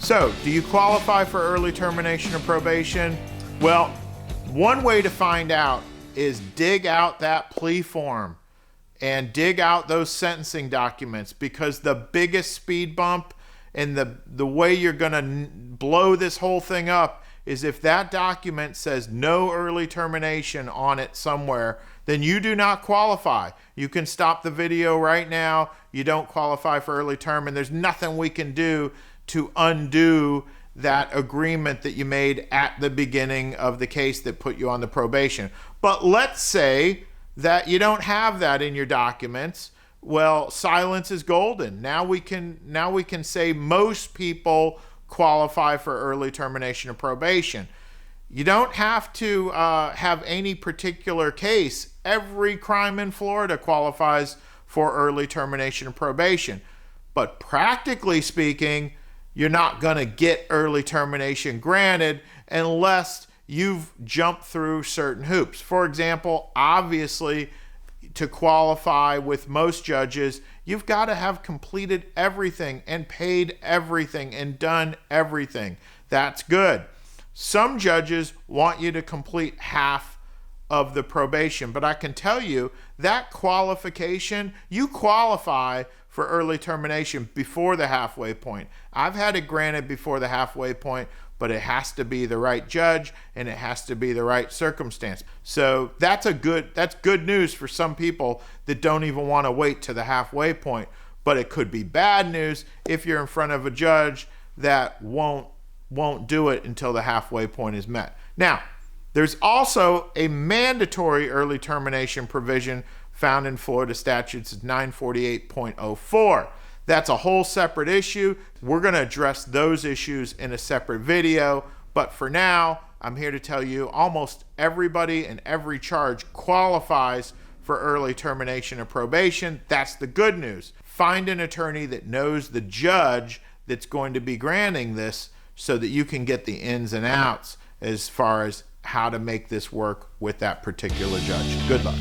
So, do you qualify for early termination of probation? Well, one way to find out is dig out that plea form and dig out those sentencing documents, because the biggest speed bump and the way you're going to blow this whole thing up is if that document says no early termination on it somewhere, then you do not qualify. You can stop the video right now. You don't qualify for early term, and there's nothing we can do to undo that agreement that you made at the beginning of the case that put you on the probation. But let's say that you don't have that in your documents. Well, silence is golden. Now we can say most people qualify for early termination of probation. You don't have to have any particular case. Every crime in Florida qualifies for early termination of probation. But practically speaking, you're not going to get early termination granted unless you've jumped through certain hoops. For example, obviously, to qualify with most judges, you've got to have completed everything and paid everything and done everything. That's good. Some judges want you to complete half of the probation, but I can tell you that qualification, you qualify for early termination before the halfway point. I've had it granted before the halfway point, but it has to be the right judge and it has to be the right circumstance. So that's good news for some people that don't even want to wait to the halfway point. But it could be bad news if you're in front of a judge that won't do it until the halfway point is met. Now, there's also a mandatory early termination provision found in Florida statutes 948.04. That's a whole separate issue. We're going to address those issues in a separate video. But for now, I'm here to tell you almost everybody and every charge qualifies for early termination of probation. That's the good news. Find an attorney that knows the judge that's going to be granting this so that you can get the ins and outs as far as how to make this work with that particular judge. Good luck.